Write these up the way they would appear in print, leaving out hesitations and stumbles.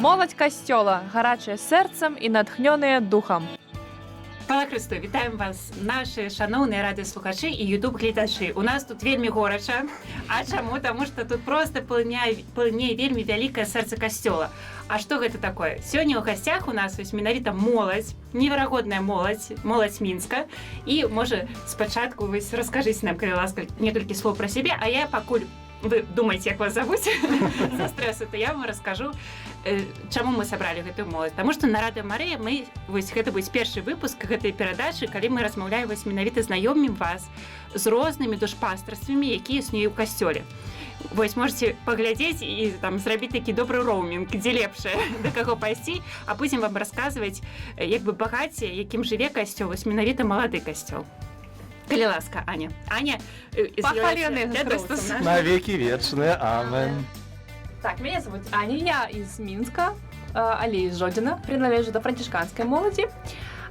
Молодь костёла, гарачыя сэрцам і натхнёныя духам. Слава Христу, вітаем вас, наши шановные радиослухачи и YouTube-гледачи. У нас тут вельми горача. А чаму? Тому что тут просто пыльнее вельми вялікае сэрца касцёла. А што гэта такое? Сёння ў гасцях у нас вось менавіта моладзь, неверагодная моладзь Мінска. І, можа, спачатку вы раскажыце нам, калі ласка, некалькі слоў пра сябе, а я пакуль вы думаеце, як вас завуць за стрэсу, то я вам раскажу, чаму мы сабралі гэтую моладзь. Таму што на Радыё Марыя мы, вось гэта будзе першы выпуск гэтай перадачы, калі мы размаўляем вось менавіта знаёмім вас з рознымі душпастарствамі, якія існуюць у касцёле. Вось можете паглядзець і там зрабіць такі добры роумінг, дзе лепшае, да каго пайсці, а будзем вам расказваць, як бы багацце, якім жыве касцёл, вось менавіта малады касцёл. Калі ласка, Аня. Аня Похваленный Христос. Навеки вечные. Амен. Так, меня зовут Аня, я из Минска, але из Жодина, принадлежу до францішканской молоді.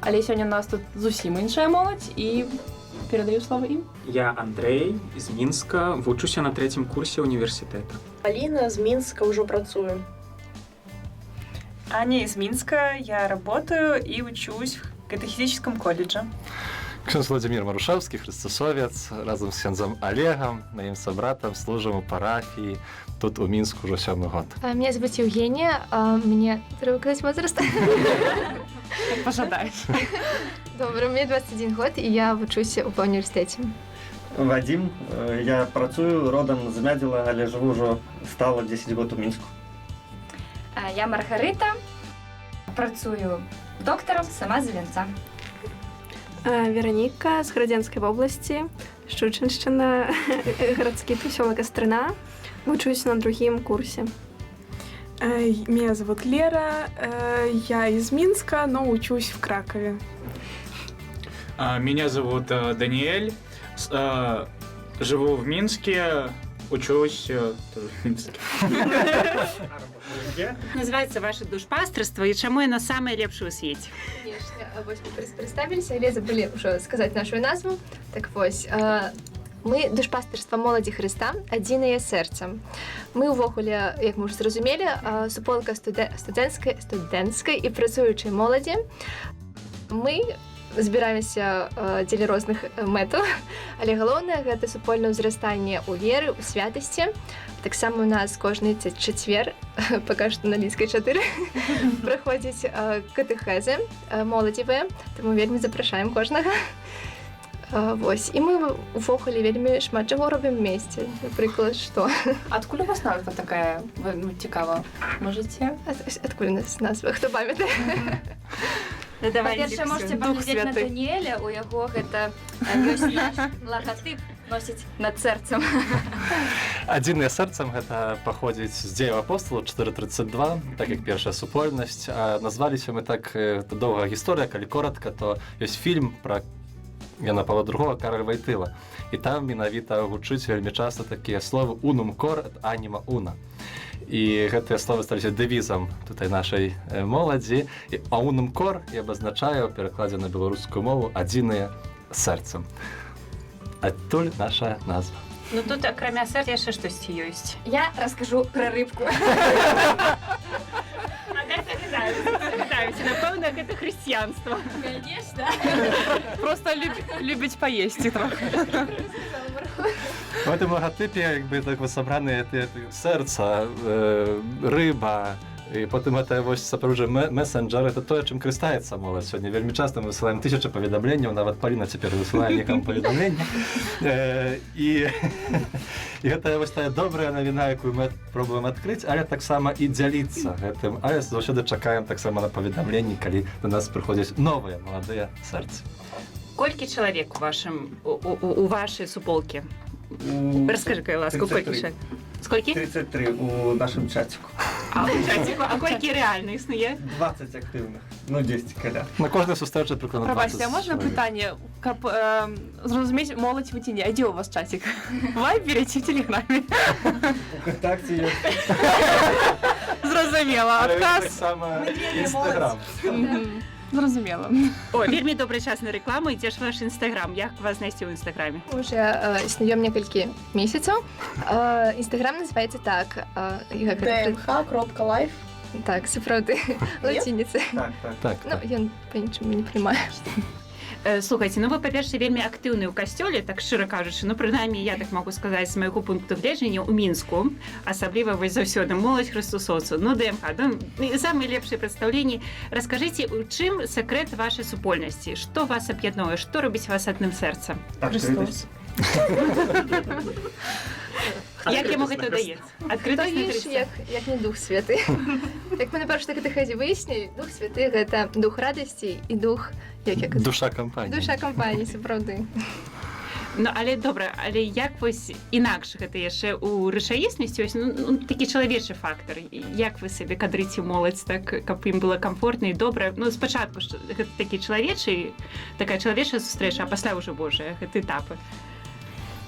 Але сьогодні у нас тут зусім іншая молодь, і передаю слово им. Я Андрей из Минска, вучуся на 3-м курсе университета. Алина з Мінска ўжо працую. Аня из Минска, я работаю и учусь в катехетическом колледже. Ksiądz Владимир Марушевский, христосовец, разом з księdzem Олегом, моим собратом, служим у парафии, тут у Минску уже 7-й год. Меня зовут Евгения, мне треба указать возраст. Как пожадаешь. Добре, мне 21 год, и я учусь в университете. Вадим, я працюю родом з Мядзела, але живу уже стало 10 год у Мінску. Я Маргарита, працюю доктором, сама з Вінця. Вероніка з Градзянскай вобласці, Шчучыншчына, гарадскі посёлок Астрына. Вучусь на 2-м курсе. Меня зовут Лера, я из Минска, но учусь в Кракове. Меня зовут Даниэль, живу в Минске, учусь тоже в Минске. Называется ваше душпастерство, и чаму яно самае лепшае ў свеце? Конечно, вось мы представились, але забыли уже сказать нашу назву. Так вось, мы душпастырства моладзі Хрыста, адзінае сэрцам. Мы ўвогуле, як мы ўжо зразумелі, суполка студэнцкай і працуючай моладзі. Мы збіраемся дзеля розных мэтаў, але галоўнае гэта супольнае ўзрастанне ў веры, у святасці. Таксама у нас кожны чацвер, пака што на Лідскай 4, праходзяць катэхезы моладзевыя, таму вельмі запрашаем кожнага. Вось, і мы увогуле вельмі шмат чаго робім вместе. Напрыклад, што? Откуль у вас назва такая? Цікава. Можете? Адкуль у нас назва? Хто памятае? Па-першае, можете паглядзець на Даніэля, у яго гэта ёсць наш лагатып носіць над сэрцам. Адзінае сэрцам гэта паходзіць з дзеяў апосталаў 4:32, так як першая супольнасць. А назваліся мы так, доўгая гісторыя, калі коротка, то ёсць фільм пра Яна Павла II, Кароль Войтыла. І там менавіта гучыць вельмі часта такія словы «unum cor et anima una». І гэтыя словы сталіся дэвізам тутай нашай моладзі. А «unum cor» і абазначае ў перакладзе на беларускую мову «адзінае сэрцам». Адтуль наша назва. Ну тут, акрамя сэрца, яшчэ штосьці ёсць. Я раскажу пра рыбку. Напэўна, гэта хрысціянства. Конечно. Просто любіць паесці трохи. В гэтым лагатыпе як бы так сабраны сэрца, рыба, і потым гэта вось сапраўдны месенджер, это тое, чым карыстаецца моладзь. Сёння вельмі часта мы высылаем 1000 паведамленняў, нават Паліна цяпер высылае некаму паведамленне. І гэта вось тая добрая навіна, якую мы пробуем адкрыць, але таксама і дзяліцца гэтым. Але заўсёды чакаем таксама на паведамленні, калі да нас прыходзяць новыя маладыя сэрцы. Колькі чалавек у вашай суполкі? Расскажи, калі ласка, колькі чалавек? Сколькі? 33 у нашым чатику. А у чатику? А колькі рэальна існуе? 20 активных, ну 10 каля. На кожнай сустрэчы прыкладна 20 Прабачце, а можна пытанне, каб зразумець моладзь выціне, а дзе у вас чатик? В Вайбере ці в Телеграме? У ВКонтакте ёсць. Зразумела, адказ. Сама Інстаграм. Зразумела. О, вельмі добры час на рекламу, ідзе ж ваш Інстаграм. Як вас знайсці ў Інстаграме? Уже існуем некалькі месяцаў. Інстаграм называецца так. dmh.life. Так, сапраўды, лацініцы. Так. Ну, ён па-іншаму не прымае. Слухайте, ну вы, па-перше, вельмі актыўны ў касцёле, так шчыра кажучы, ну прынамсі я так могу сказаць з майго пункту гледжання ў Мінску, асабліва вось заўсёды моладзь хрыстусоўцаў, ну ДМХ, самыя лепшыя прадстаўленні. Раскажыце, у чым сакрэт вашай супольнасці? Што вас аб'ядноўвае? Што робіць вас адным сэрцам? Христос. Як яму гэта даецца? Адкрытасць як не Дух Святы. Як мы на першай катэхезе выяснілі, Дух Святы гэта дух радасці і дух душа кампаніі. Душа кампаніі, сапраўды. Ну, але добра, але як вось інакш гэта яшчэ ў рэчаіснасці, ось, ну, такі чалавечы фактар. Як вы сабе кадрыце моладзь так, каб ім было камфортна і добра? Ну, спачатку гэта такі чалавечы, такая чалавечая сустрэча, а пасля ўжо Божая, гэта этапы.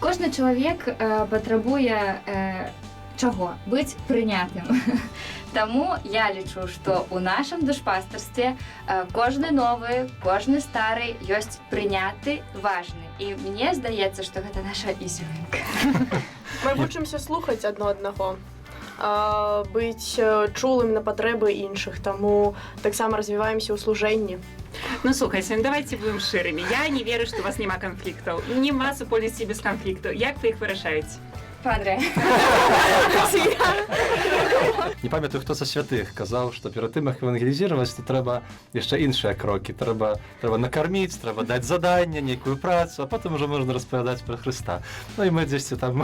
Кожны чалавек патрабуе чаго? Быць прынятым. Таму я лічу, што ў нашым душпастарстве кожны новы, кожны стары ёсць прыняты, важны. І мне здаецца, што гэта наша ізюмінка. Мы вучымся слухаць адно аднаго, быць чулым на патрэбы іншых, таму таксама развіваемся ў служэнні. Ну, слухайте, ну давайте будем ширыми. Я не верю, что у вас нема конфликтов. Нема супольности без конфликтов. Як вы их вырашаете? Падре. Не памятаю, хто са святых казаў, што перад тым, як евангелізировать, то трэба яшчэ іншыя крокі. Трэба накарміць, трэба даць заданне, нейкую працу, а потым ужо можна распавядаць пра Хрыста. Ну і мы дзесьці там...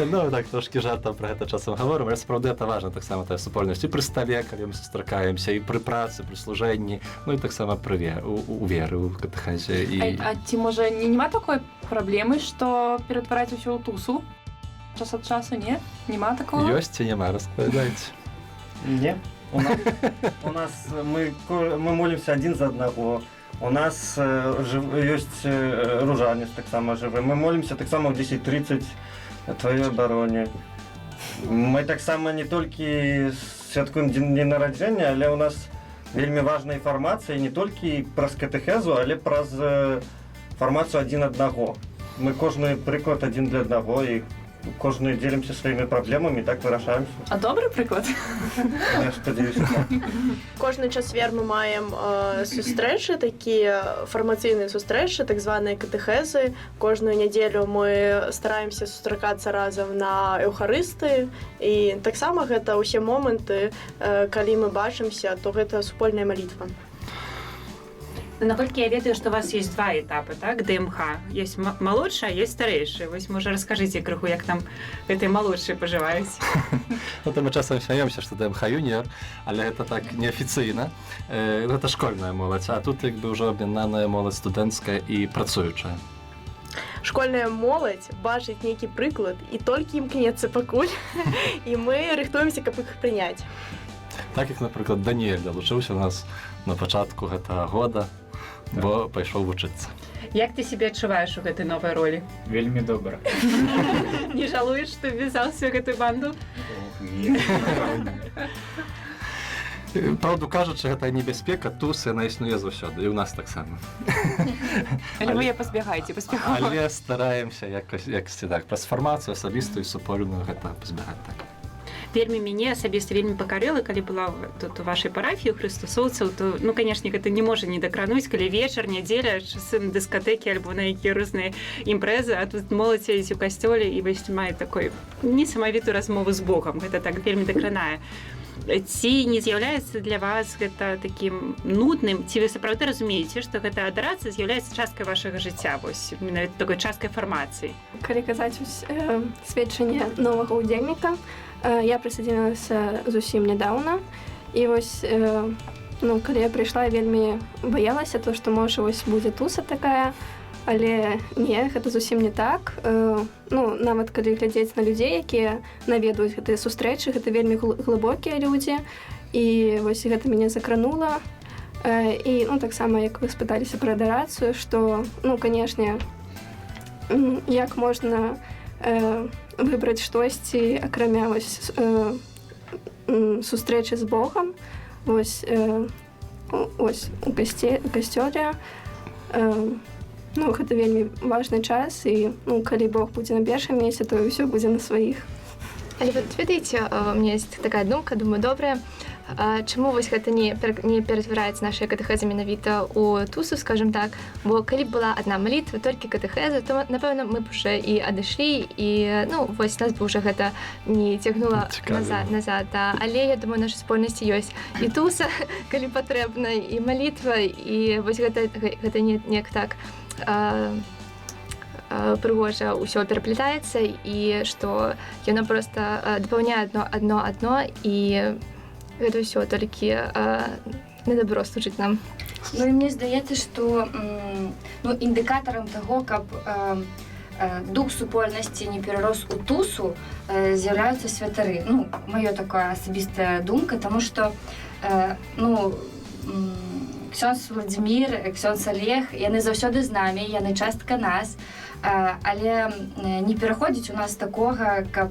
Ну, так, трошкі жартам пра гэта часам гаворым, але сапраўды гэта важна, таксама тая супольнасць і пры стале, калі мы сустракаемся, і пры працы, пры служэнні, ну і таксама у веры, у катэхезе. А ці, можа, нема такой праблемы, што ператвараць усё ў тусу? Час ад часу, не? Нема такого? Ёсць ці няма, распавядайце. Не. У нас мы молимся адзін за аднаго. У нас ёсць ружанец таксама жывы. Мы молимся таксама ў 10:30 твоей абароне. Мы таксама не толькі святкуем дзень нараджэння, але ў нас вельмі важная інфармацыя не толькі праз катэхезу, але праз фармацыю адзін аднаго. Мы кожны прыклад адзін для аднаго і кожны дзелімся сваімі праблемамі, так вырашаемся. А добры прыклад? Я спадзяюся. Кожны чацвер мы маем сустрэчы, такія фармацыйныя сустрэчы, так званыя катэхезы. Кожную нядзелю мы стараемся сустракацца разам на эўхарысты. І таксама гэта ўсе моманты, калі мы бачымся, то гэта супольная малітва. Наколькі я ведаю, што у вас ёсць два этапы, так, ДМХ. Ёсць малодшая, ёсць старэйшая. Вось, можа, раскажыце крыху, як там гэтыя малодшыя пажываюць. Ну, то мы часам смяёмся, што ДМХ юніор, але гэта так неафіцыйна. Гэта школьная моладзь, а тут як бы ўжо аб'яднаная моладзь студэнцкая і працуючая. Школьная моладзь бачыць нейкі прыклад і толькі імкнецца пакуль, і мы рыхтуемся, каб іх прыняць. Так як, напрыклад, Даніэль далучыўся у нас на пачатку гэтага года, бо пайшоў вучыцца. Як ты себе адчуваеш у гэтай новай ролі? Вельмі добра. Не жалуеш, што ввязаўся ў гэтую банду? Не. Праўду кажучы, гэтая небяспека, тусы, яна існуе заўсёды, і ў нас таксама. Але вы пазбягаеце, Але стараемся якасці так, праз фармацыю асабістую і супольную гэта пазбягаць так. Вельмі мяне асабіста вельмі пакарыла, калі была тут у вашай парафіі хрыстусоўцаў, то, ну, канешне, гэта не можа не дакрануць, калі вечар, нядзеля, часы на дыскатэкі альбо на якія розныя імпрэзы, а тут моладзь сядзіць у касцёле і вось мае такой несамавітую размову з Богам. Гэта так вельмі дакранае. Ці не з'яўляецца для вас гэта такім нудным? Ці вы сапраўды разумееце, што гэта адарацыя з'яўляецца часткай вашага жыцця, вось, менавіта такой часткай фармацыі? Калі казаць сведчанне новага ўдзельніка, я прысадзілася зусім нядаўна. І вось, ну, калі я прыйшла, я вельмі баялася, то, што, можа, вось будзе туса такая, але не, гэта зусім не так. Ну, нават калі глядзець на людзей, якія наведваюць гэтыя сустрэчы, гэта вельмі глыбокія людзі, і вось гэта мяне закранула. І, ну, таксама, як вы спыталіся пра адарацыю, што, ну, канешне, як можна выбраць штосьці, акрамя вось сустрэчы з Богам, вось у касцёле. Ну, гэта вельмі важны час, і, ну, калі Бог будзе на першым месцы, то ўсё будзе на сваіх. Але вот ведаеце, у меня есть такая думка, думаю, добрая. Чаму вось гэта не ператвараецца нашыя катэхезы менавіта ў тусу, скажем так, бо калі б была адна малітва, толькі катэхеза, то, напэўна, мы б уже і адышлі, і, ну, вось нас бы уже гэта не цягнула назад. Але, я думаю, нашай супольнасці ёсць і туса, калі патрэбна, і малітва, і вось гэта неяк так прыгожа ўсё пераплятаецца, і што яно проста дапаўняе адно, і гэта ўсё толькі на дабро служыць нам. Ну і мне здаецца, што індыкатарам таго, каб дух супольнасці не перарос у тусу, з'яўляюцца святары. Ну, маё такая асабістая думка, таму што ксёндз Владзімір, ксёндз Олег, яны заўсёды з намі, яны частка нас, але не пераходзіць у нас такога, каб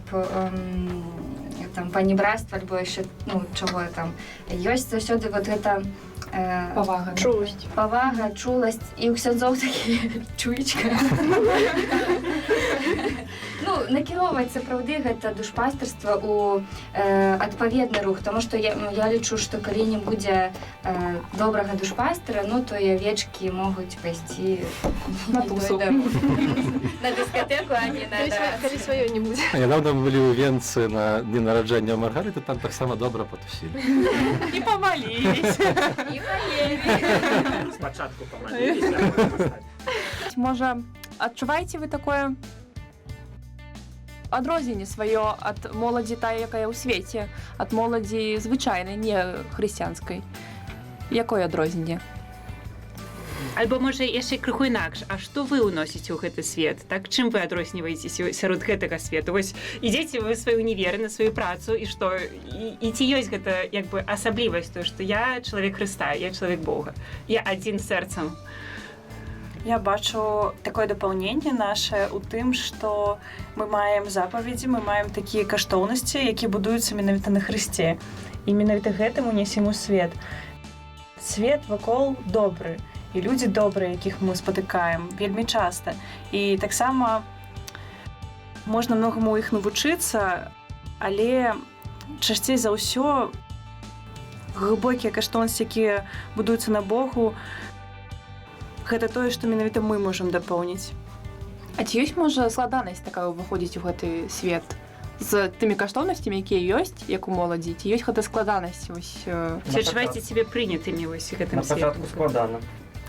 там панібрацтва альбо яшчэ, ну, чаго там. Ёсць заўсёды вот гэта павага, чуласць, і ў ксяндзоў такі чуечка. Ну, накіроўваць сапраўды гэта душпастарства ў адпаведны рух, таму што я лічу, што калі не будзе добрага душпастара, ну, то і авечкі могуць пайсці на тусу. На дыскатэку, а не на... Калі сваё не будзе. Нядаўна мы былі ў Венцы на дні нараджэння Маргарыты, там таксама добра патусілі. І памаліліся. І паелі. Спачатку памаліліся. Можа, адчуваеце вы такое адрозненне сваё ад моладзі тая, якая ў свеце, ад моладзі звычайнай, не хрысціянскай? Якое адрозненне? Альбо, можа, яшчэ крыху інакш. А што вы ўносіце ў гэты свет? Так, чым вы адрозніваецеся сярод гэтага свету? Вось, ідзеце вы сваю універ, на сваю працу, і што? І ці ёсць гэта, як бы, асаблівасць, то, што я чалавек Хрыста, я чалавек Бога. Я адзін сэрцам. Я бачу такое дапаўненне наше ў тым, што мы маем запаведзі, мы маем такія каштоўнасці, якія будуюцца менавіта на Хрысце. І менавіта гэтым унесем у свет. Свет вакол добры, і людзі добрыя, якіх мы спатыкаем вельмі часта. І таксама можна многаму іх навучыцца, але часцей за ўсё глыбокія каштоўнасці, якія будуюцца на Богу, гэта тое, што менавіта мы можам дапоўніць. А ці ёсць, можа, складанасць такая выходзіць у гэты свет? З тымі каштоўнасцямі, якія ёсць, як у моладзі, ці ёсць гэта складанасць? Ці адчуваеце сябе прынятымі вось гэтым светам? На пачатку складана.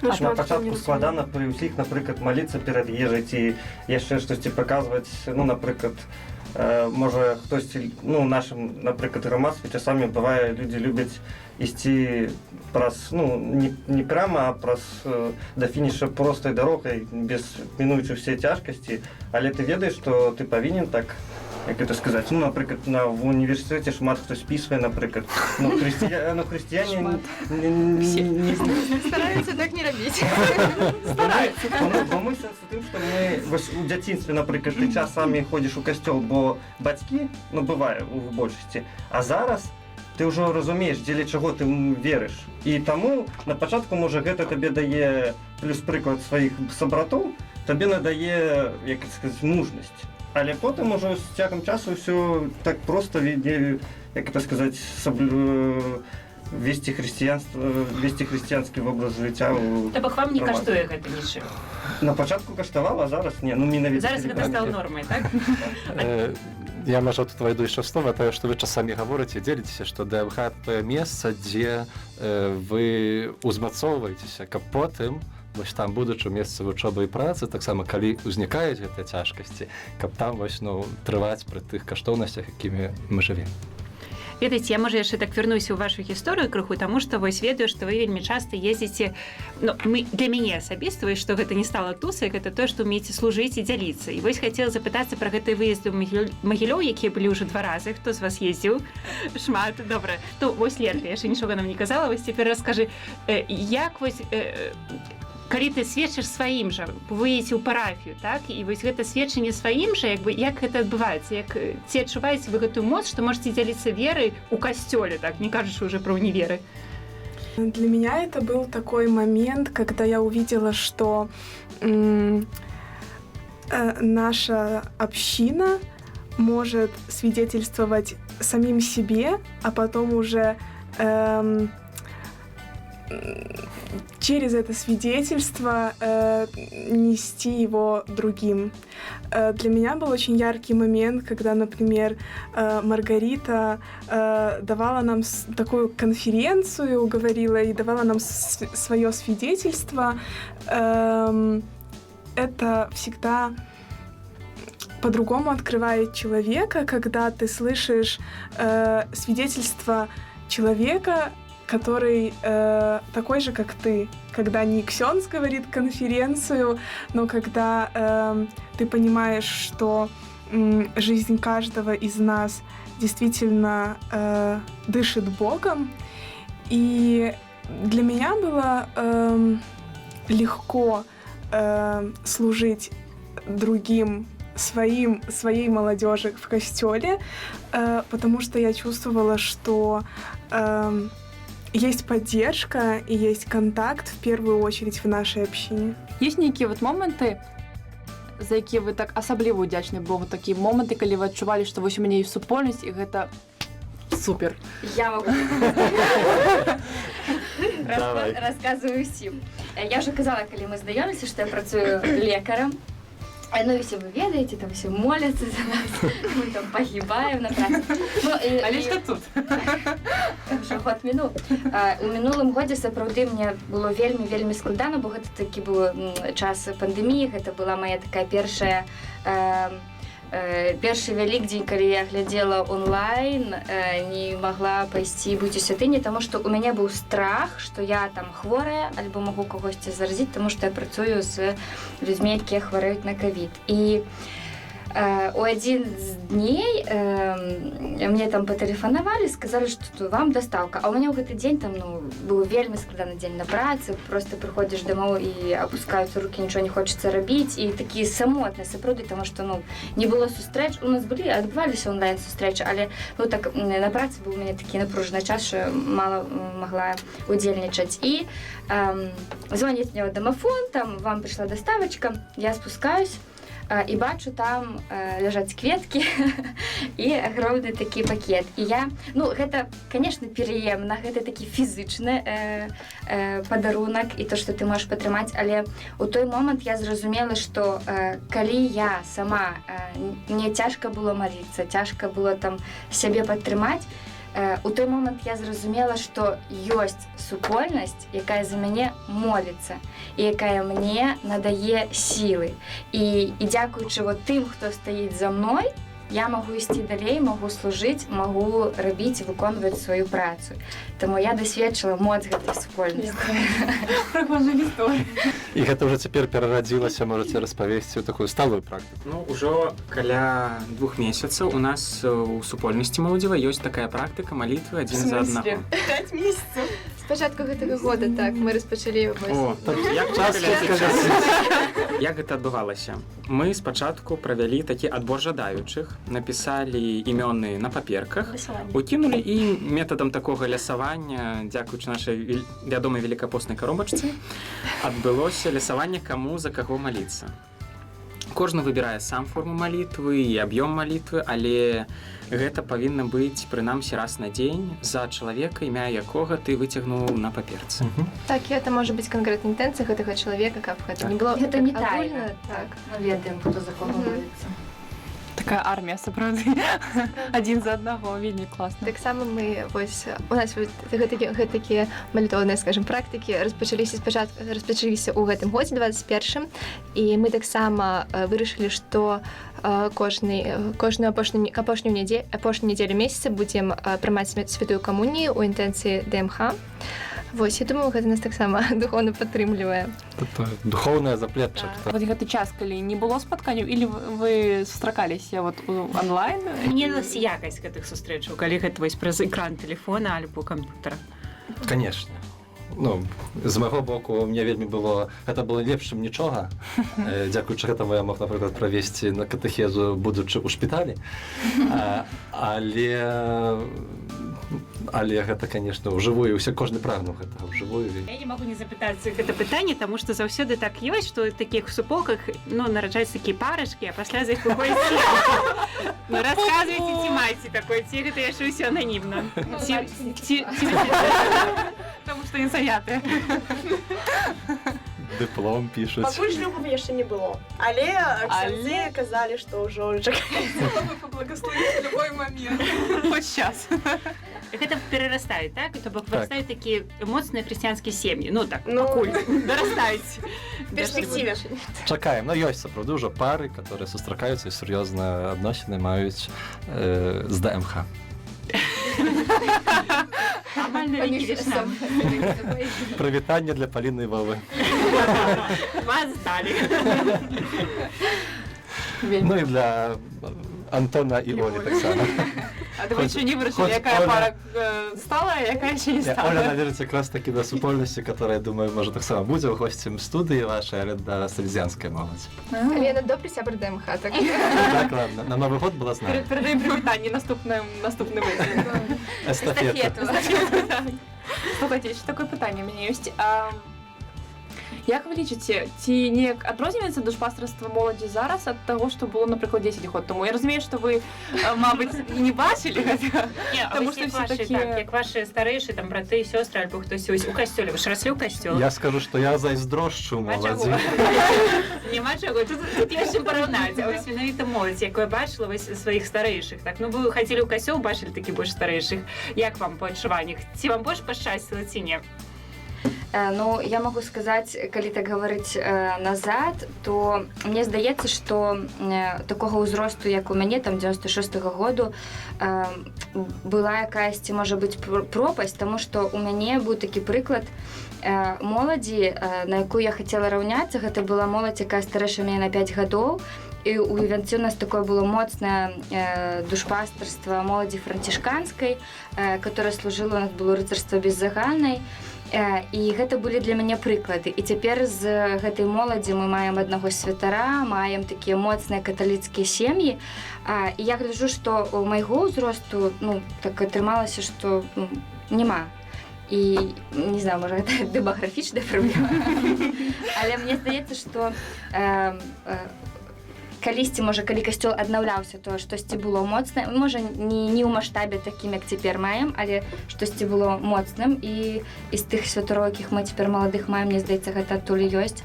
На пачатку складана пры ўсіх, напрыклад, маліцца перад ежай, ці яшчэ штосьці паказваць, ну, напрыклад, можа, хтосьці, ну, нашым, напрыклад, грамадстве часамі бывае, людзі любяць ісці праз, ну, не прямо, а праз да фініша простай дарогай, без мінуючы ўсе цяжкасці, але ты ведаеш, што ты павінен так, як гэта сказаць, ну, напрыклад, в універсітэце шмат хто спісвае, напрыклад, ну, хрысціяне не стараюцца так не рабіць. Стараюцца. Бо мы сэнс у тым, што мы у дзяцінстве, напрыклад, ты часамі ходзіш у касцёл, бо бацькі, ну, бывае у большасці, а зараз ты ўжо разумееш, дзеля чаго ты верыш. І таму на пачатку, можа, гэта табе дае, плюс прыклад сваіх сабратоў, табе надае, як сказаць, мужнасць. Але потым ужо з цягам часу ўсё так проста, як это сказаць, весці хрысціянскі вобраз жыцця. То бок вам не каштуе гэта нічым? На пачатку каштавала, а зараз не. Ну, менавіта. Зараз гэта стала нормай, так? Я, можа, тут вайду яшчэ слова, тое, што вы часамі гаворыце, дзеліцеся, што ДМХ – тое месца, дзе вы узмацоўваецеся, каб потым, вось там, будучы ў месцы вучобы і працы, таксама, калі ўзнікаюць гэтыя цяжкасці, каб там, вось, ну, трываць пры тых каштоўнасцях, якімі мы жывем. Ведаеце, я, можа, яшчэ так вярнуся ў вашу гісторыю крыху, таму што вось ведаю, што вы вельмі часта ездзіце, ну, для мяне асабіста, вось, што гэта не стала тусай, гэта тое, што ўмееце служыць і дзяліцца. І вось хацела запытацца пра гэтыя выезды ў Магілёў, якія былі ўжо 2 разы. Хто з вас ездзіў? Шмат, добра. То вось Лерка, яшчэ нічога нам не казала, вось цяпер раскажы, як вось калі ты сведчыш сваім жа, вы едзеце ў парафію, так? І вось гэта сведчанне сваім жа, як гэта адбываецца? Ці адчуваеце вы гэтую моц, што можаце дзяліцца верай у касцёле, так? Не кажучы уже про универы. Для меня это был такой момент, когда я увидела, что наша община может свидетельствовать самим себе, а потом уже через это свидетельство нести его другим. Для меня был очень яркий момент, когда, например, Маргарита давала нам такую конференцию, говорила и давала нам свое свидетельство. Это всегда по-другому открывает человека, когда ты слышишь свидетельство человека, который такой же, как ты. Когда не ксёнз говорит конференцию, но когда ты понимаешь, что жизнь каждого из нас действительно дышит Богом. И для меня было легко служить другим, своей молодежи в костёле, потому что я чувствовала, что есть поддержка и есть контакт в первую очередь в нашей общине. Есть некие вот моменты, за які ви так асабліва ўдзячны Богу, такія моменты, калі вы адчувалі, што вось у мяне ёсць супольнасць, і гэта супер. Я могу рассказываю всім. Я вже казала, калі мы здаёмся, што я працую лекарам. Ну, все вы ведаеце, там все моляцца за нас, мы там пагібаем на працы. Але што тут? Уже год мінуў. У мінулым годзе сапраўды мне было вельмі складана, бо гэта такі быў час пандэміі, гэта была моя такая першы вялікдзень, калі я глядзела онлайн, не магла пайсці быць у святыні, таму што у мяне быў страх, што я там хворая, альбо магу кагосьці заразіць, таму што я працую з людзьмі, якія хварэюць на ковід. І у адзін з дней мне там патэлефанавалі, сказалі, што вам дастаўка. А ў мяне ў гэты дзень там быў вельмі складаны дзень на працы, проста прыходзіш дамоў і апускаюцца рукі, нічого не хочацца рабіць, і такі самотны сапраўды, таму што не было сустрэч, у нас адбываліся онлайн-сустрэчы, але так на працы быў у мяне такі напружаны час, што мала магла удзельнічаць. І звоніць мне ў дамафон, там вам прыйшла даставачка, я спускаюсь, і бачу, там ляжаць кветкі і агромны такі пакет. І я, гэта, конечно, перыемна, гэта такі фізычны падарунак і то, што ты можаш падтрымаць, але у той момант я зразумела, што калі я сама, мне цяжка было маліцца, цяжка было там сябе падтрымаць, у той момант я зразумела, што ёсць супольнасць, якая за мяне моліцца, і якая мне надае сілы. І дзякуючы тым, хто стаіць за мной, я магу ісці далей, магу служыць, магу рабіць, выконваць сваю працу. Таму я дасведчыла моц гэтай супольнасці. Прыгожая гісторыя. І гэта ўжо цяпер перарадзілася, можаце распавесці ў такую сталую практыку. Ужо каля 2 месяцаў у нас у супольнасці моладзевай ёсць такая практыка малітвы адзін за аднаго. 5 месяцаў. Спачатку гэтага года, так, мы распачалі як гэта адбывалася? Мы спачатку правялі такі адбор жадаючых, напісалі імёны на паперках, укінулі і метадам такога лясавання, дзякуючы нашай вядомай велікапоснай каробачцы, адбылося лясаванне, каму за каго маліцца. Кожны выбірае сам форму малітвы і аб'ём малітвы, але гэта павінна быць прынамсі раз на дзень за чалавека, імя якога ты выцягнуў на паперцы. Так, і гэта можа быць канкрэтная інтэнцыя гэтага чалавека, каб гэта не было гэта не тайна. Так, мы ведаем, хто за кого моліцца. Такая армія, сапраўды. Адзін за аднаго, вельмі класна. Таксама мы, у нас гэтакія малітоўныя, скажем, практыкі распачаліся ў гэтым годзе, 21-м, і мы таксама вырашылі, што кожную апошнюю нядзелю месяца будзем прымаць святую камунію ў інтэнцыі ДМХ. Я думаю, гэта нас таксама духоўна падтрымлівае. Гэта духоўная заплечча. Гэты час, калі не было спатканняў, или вы сустракаліся онлайн? Змянілася якасць гэтых сустрэчаў, калі гэта праз экран тэлефона альбо камп'ютара? Конечно. З майго боку, мне вельмі было... Гэта было лепш, чым нічога. Дзякуючы гэтаму я мог, напрыклад, правесці на катэхезу, будучы ў шпіталі. Але гэта, конечно, ўжывую, кожны прагнуў гэтага ўжывую. Я не магу не запытацца гэта пытанне, таму што заўсёды так ёсць, што ў такіх суполках нараджаюцца такія парачкі, а пасля за іх выходзіць. Ну, рассказывайте темати такой, ці гэта яшчэ ўсё ананімна. Тому што не заяты. Дыплом пишуць. Пакуль шлюбу яшчэ не было. Але ксяндзы казалі, што ўжо чакаецца. Поблагословить в любой момент. Хоць час. Гэта перарастаюць, так? То бок вырастаюць такія моцныя хрысціянскія сем'і. Ну так, пакуль дарастаюць. В перспективе. Чакаем. Ну, ёсць сапраўды ўжо пары, которые сустракаюцца і сур'ёзныя адносіны маюць з ДМХ. Нормально видишь сам. Прывітанне для Паліны і Вовы. Вас здалі. Ну і для Антона і Олі так само. А вы еще не вырашили, якая пара стала, а якая ще не стала? Оля належить якраз таки до супольності, яка, я думаю, може так само буде в гостям студії вашої, але до селезіанської молоді. Лена, добрий сябр ДМХ. Так, Так, ладно. На Новий год була з нами. Передаємо привітання наступним випадком. Естафету. Слухайте, ще таке питання у мене є. Як ви лічите, ці не адрознюється душпастерство молоді зараз від того, що було, наприклад, 10 років тому? Я розумію, що ви, мабуть, не бачили гэта. Ні, а ви як ваші старіші, там, брати і сестри, або хтось ось у костюлі, ви ж росли у костюлі? Я скажу, що я зайздрощу молоді. Нема чого, тут є з чим порівняти. А ось менавіта молодь, яку я бачила ось своїх старіших. Так, ну ви ходили у костюл, бачили такі більш старіших. Як вам по відчуваннях? Ці вам більш пощастило, ці ні? Ну, я могу сказать, калі так говорить назад, то мне здаецца, что такого ўзросту, як у мяне, там, 96-го году, была якаясьці, можа быць, пропасть, тому что у мяне быў такі прыклад моладзі, на якую я хацела раўняцца. Гэта была моладзь, якая старэйшая мяне на 5 гадоў, і у Івенцы у нас такое было моцнае душпастарства моладзі францішканскай, которая служила, у нас было рыцарства беззаганнай. І гэта былі для мяне прыклады. І цяпер з гэтай моладзі мы маем аднаго святара, маем такія моцныя каталіцкія сем'і. І я гляджу, што у майго ўзросту, ну, так атрымалася, што няма. І, не знаю, можа, гэта дэмаграфічная праблема. Але мне здаецца, што калісьці, можа, калі касцёл аднаўляўся, то штосьці было моцнае, можа, не ў маштабе такім, як цяпер маем, але штосьці было моцным, і з тых святароў, якіх мы цяпер маладых маем, мне здаецца, гэта адтуль ёсць.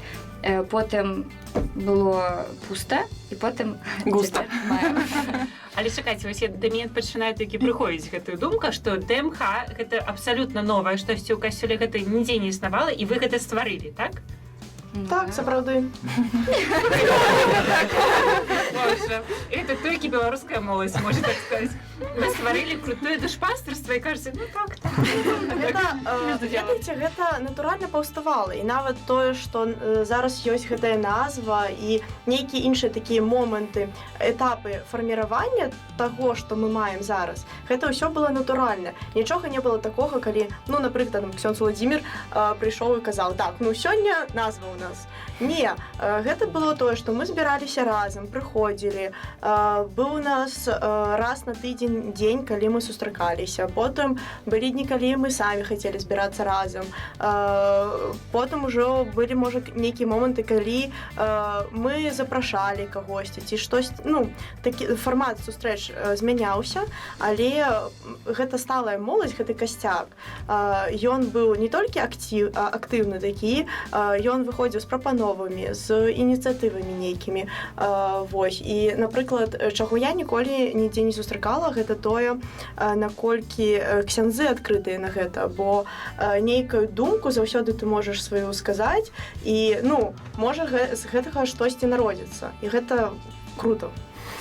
Потым было пуста, і потым густа маем. Але чакайце, вось да мяне пачынае такі прыходзіць гэтая думка, што ДМХ гэта абсалютна новае штосьці ў касцёле, гэта нідзе не існавала, і вы гэта стварылі, так? Так, сапраўды. Боже, это толькі беларуская моладзь, можа так сказаць. Вы стварылі крутое душпастарства і кажаце, ну так. Ведаеце, гэта натуральна паўставала. І нават тое, што зараз ёсць гэтая назва і нейкія іншыя такія моманты, этапы фарміравання таго, што мы маем зараз, гэта ўсё было натуральна. Нічога не было такога, калі, ну, напрыклад, ксёндз Владзімір прыйшоў і казаў, так, ну, сёння назва ў нас. Не, гэта было тое, што мы збіраліся разам, прыходзілі. Быў у нас раз на тыдзень дзень, калі мы сустракаліся. Потым былі дні, калі мы самі хацелі збірацца разам. Потым ужо былі, можа, нейкія моманты, калі мы запрашалі кагосьці, ці штось, ну, такі фармат сустрэч змяняўся, але гэта сталая моладзь, гэты касцяк. Ён быў не толькі актыўны такі, ён выходзіў з прапановамі, з ініцыятывамі нейкімі. Вось. І, напрыклад, чаго я ніколі нідзе не сустракала, гэта тое, наколькі ксяндзы адкрытыя на гэта, бо нейкую думку заўсёды ты можаш сваю сказаць, і, ну, можа з гэтага штосьці народзіцца. І гэта круто.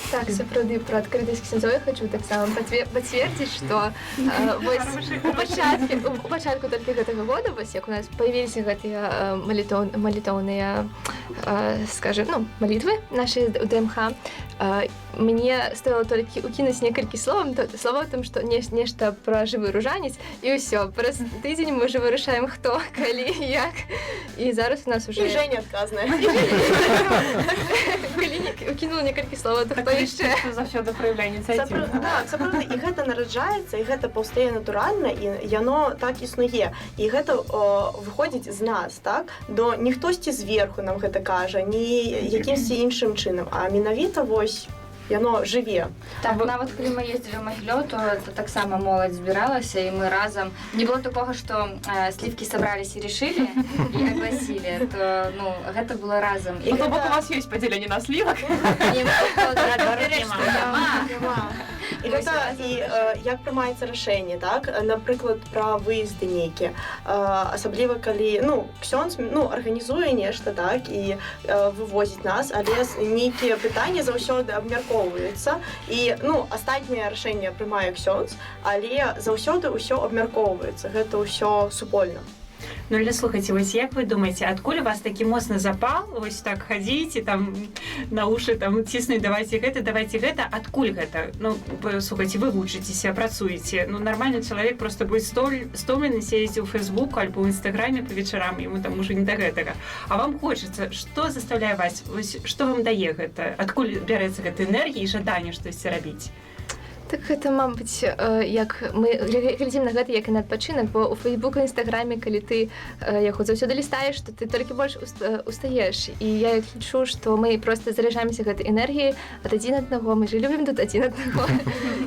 Так, сапраўды, пра адкрытасць ксяндзоў я хочу таксама пацвердзіць, што у пачатку толькі гэтага года, вось як у нас паявіліся гэтыя малітоўныя, скажем, ну, малітвы нашыя ў ДМХ, мне стоило толькі укінуць некалькі словаў там, што нешта пра жывы ружанец, і ўсё. Праз тыдзень мы ўжо вырашаем, хто, калі, як. І зараз у нас уже... І Жэня адказная. Укінула некалькі словаў, то хто яшчэ? Заўсёды праяўляе ініцыятыву. Так, сапраўды, і гэта нараджаецца, і гэта паўстае натуральна, і яно так існуе. І гэта выходзіць з нас, так? Не хтосьці зверху нам гэта кажа, ні якімсьці іншым чынам, а менавіта вось яно жыве. Так, нават калі мы ездзілі ў Магілёў, то так само моладзь збіралася, і мы разам... Не было такога, што слівкі сабраліся і рашылі, і агласілі, то, ну, гэта было разам. І то бок у вас ёсць падзяленне на слівак? І гэта, як прымаецца рашэнне, так? Напрыклад, пра выезды нейкія. Асабліва, калі, ну, ксёндз, ну, арганізуе нешта, так, і вывозіць нас, але нейкія пытанні заўсёды абмяркоўваюцца. І, ну, астатняе рашэнне прымае ксёндз, але заўсёды ўсё абмяркоўваецца. Гэта ўсё супольна. Ну, але слухайте, вось як вы думаеце, адкуль у вас такі моцны запал, вось так хадзіць і там на ушы там ціснуць, давайце гэта, адкуль гэта? Ну, вы, слухайте, вы вучыцеся, працуеце. Ну, нормальны чалавек просто будзе стомлены сядзець у Фейсбуку альбо ў Інстаграме па вечарам, яму там ужо не да гэтага. А вам хочацца, што заставляе вас? Вось што вам дае гэта? Адкуль бярэцца гэта энергія і жаданне штосьці рабіць? Так гэта, мабыць, як мы глядзім на гэта як і на адпачынак, бо ў Фейсбуку, Інстаграме, калі ты яго заўсёды лістаеш, то ты толькі больш устаеш. І я лічу, што мы проста заряджаемся гэтай энергіяй ад адзін аднаго. Мы ж любім тут адзін аднаго.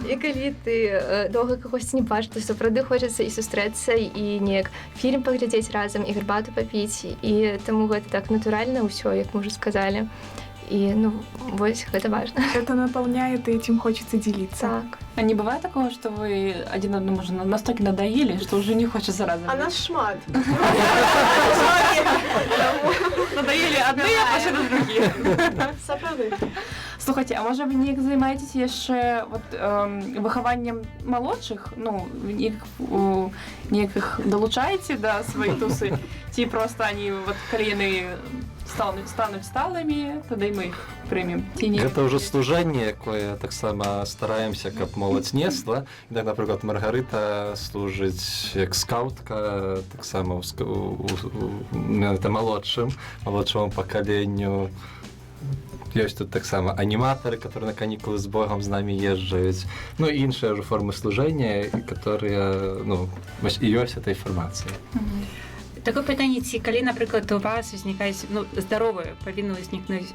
І калі ты доўга кагосьці не бачыш, то сапраўды хочацца і сустрэцца, і неяк фільм паглядзець разам, і гарбату папіць. І таму гэта так натуральна ўсё, як мы ўжо сказалі. И, ну, вось, это важно. Это наполняет, и этим хочется делиться. Так. А не бывает такого, что вы один одному уже настолько надоели, что уже не хочется разом? А нас шмат. Надоели одни, а пошли на другие. Сапраўды. Слухайте, а може ви неяк займаєтесь яшчэ выхаваннем малодшых? Ну, неяк іх далучаеце да сваёй тусы? Ці просто они, вот, калі яны стануць сталымі, тады мы іх прымем? Гэта ўжо служэнне, якое таксама стараемся, каб моладзь несла. І так, напрыклад, Маргарыта служыць як скаутка, таксама малодшаму пакаленню. Ёсць тут таксама аніматары, которые на канікулы з Богом з намі езджаюць. Ну і іншыя ўжо формы служэння, которые, ну, і ёсць этой інфармацыі. Такое пытанне, ці калі, напрыклад, у вас узнікаюць, ну, здаровыя, павінны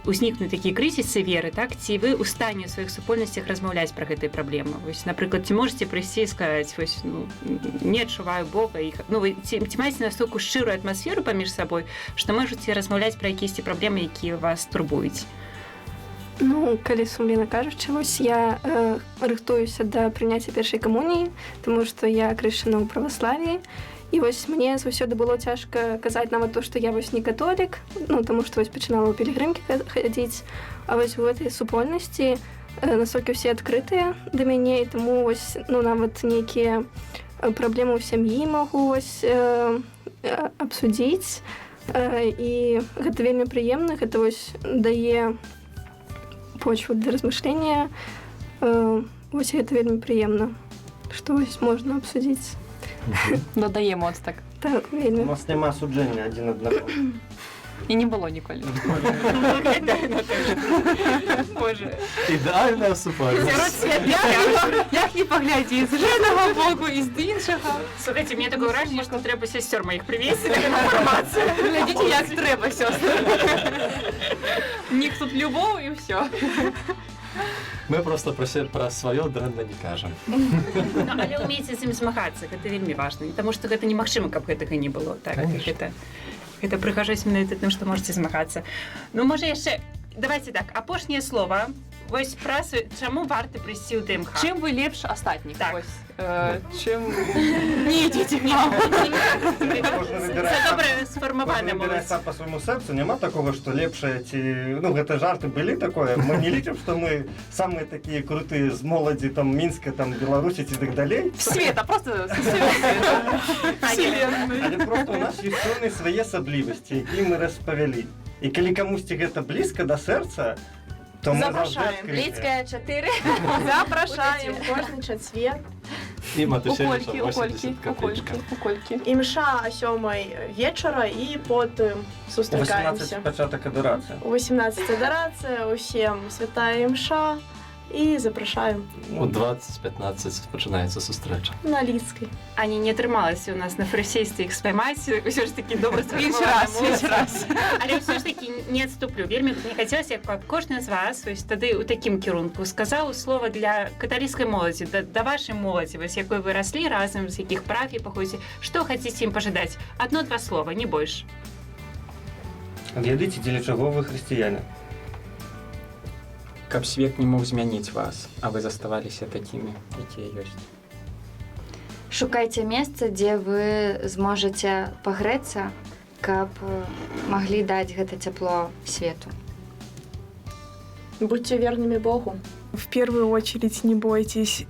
ўзнікнуць такія крызісы веры, так? Ці вы ў стане ў сваіх супольнасцях размаўляць пра гэтыя праблемы? Вось, напрыклад, ці можаце прыйсці і сказаць, вось, ну, не адчуваю Бога, ну, вы ці маеце настолькі шчырую атмасферу паміж сабой, што можаце размаўляць пра якісь праблемы, якія вас турбуюць? Ну, калі сумленно кажучы, вось я рыхтуюся да прыняцця першай камуніі, таму што я крышчана ў праваславіі. І вось мне заўсёды было цяжка казаць нават то, што я вось не католік, ну, таму што вось пачынала ў пілігрымкі хадзіць, а вось у гэтай супольнасці настолькі ўсе адкрытыя да мяне, і таму вось, ну, нават нейкія праблемы ў сям'і магу вось абсудзіць, і гэта вельмі прыемна, гэта вось дае почву для размышлення, вось гэта вельмі прыемна, што вось можна абсудзіць. Додає моц так. Так, вельмі. У нас няма суджэння адзін аднаго. І не было ніколі. Боже. Ідэальная супольнасць. Як не паглядзі, з жаднага боку і з іншага. Слухайте, мне такое ўражанне, што трэба сясцёр маіх прывесці на інфармацыю. Глядзіце, як трэба, сёстры. У них тут любоў і ўсё. Мы просто про сваё дрэнна не кажам. Ну, але ўмееце з ім змагацца, гэта вельмі важна, таму што гэта немагчыма, каб гэтага не было. Так, гэта прыгажаць менавіта тым, што можаце змагацца. Ну, можа яшчэ, давайте так, апошняе слова. Вось пра чаму варта прыйсці ў ДМХ? Чым вы лепш астатніх? Так. Чым... Не ідзіце к нам. Це добре сфармавана моладзь. Сам па свайму сэрцу, няма такога, што лепшае ці... Ну, гэта жарты былі такое. Мы не лічым, што мы самыя такія крутыя з моладзі, там, Мінска, там, Беларусі ці так далей. Света, просто вселенной. Але просто у нас ёсць пэўныя свае асаблівасці, якія мы распавялі. І калі камусьці гэта блізка да сэрца, запрашаем. Бліцкая 4. Запрашаем кожны чацвер. І Матусевіча Уколькі. 80 копеечка. Імша о 7 вечара і потым сустракаемся. 18 пачатак адорацыя. У 18 адорацыя, у 7 святая імша і запрашаем У 20-15 починається зустріча. на лідській. Они не атрымалася у нас на фрысействе іх спаймаць ўсё ж таки добра Інший раз. але ўсё ж таки не адступлю вельмі мне хацелася каб кожны з вас вось тады ў такім кірунку сказаў слова для каталіцкай моладзі да вашай моладзі вось якой вы раслі разам з якіх парафій паходзіце што хацеце ім пажадаць 1-2 слова не больш Глядзіце, дзеля чаго вы хрысціяне. Каб свет не мог змяніць вас, а вы заставаліся такімі, якія ёсць. Шукайце месца, дзе вы зможаце пагрэцца, каб маглі даць гэта цяпло свету. Будьте верными Богу. В первую очередь не бойтесь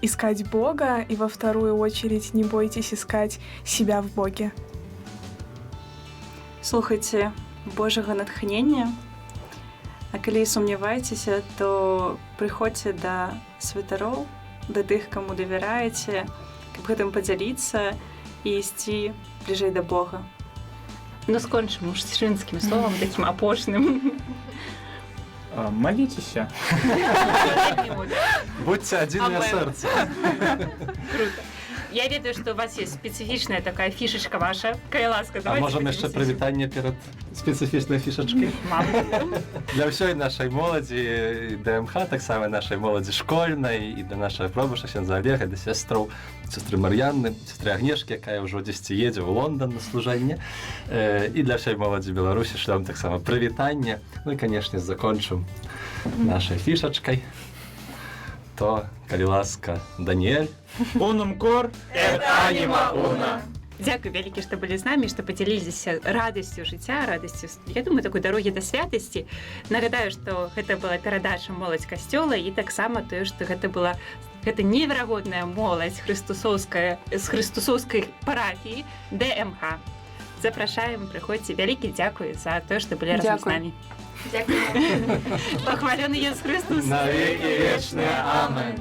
искать Бога, и во вторую очередь не бойтесь искать себя в Боге. Слухайце Божага натхнення, а калі сумняваецеся, то прыходзьце да святароў, да тых, каму давяраеце, каб гэтым падзяліцца і ісці бліжэй да Бога. ну скончым мужчынскім словам такім апошным Молитеся. Будьте одним сердцем. Круто. Я ведаю, что у вас есть специфичная такая фишечка ваша. Кая ласка, А давайте можем яшчэ прывітанне перад спецыфічнай фішачкай? Для ўсёй нашай моладзі ДМХ, таксама нашай моладзі школьнай і для нашай пробуша сенза Олега, да сястроў, сестры Мар'янны, сестры Агнешкі, якая ўжо дзесьці едзе ў Лондан на служэнне. І для ўсёй моладзі Беларусі шлём таксама прывітанне. Ну і, канешне, закончым нашай фішачкай. То, калі ласка, Даніэль. Унум кор, эт анима уна. Дзякуй вялікі, што былі з намі, што падзяліліся радасцю жыцця, радасцю, я думаю, такой дарогі да святасці. Нагадаю, што гэта была перадача моладзь касцёла і таксама тое, што гэта неверагодная моладзь хрыстусоўская з хрыстусоўскай парафіі ДМХ. Запрашаем, прыходзьце. Вялікі дзякуй за тое, што былі разам з намі. Дякую. Пахвалёны Jesús Христос. Навеки вечные. Амен.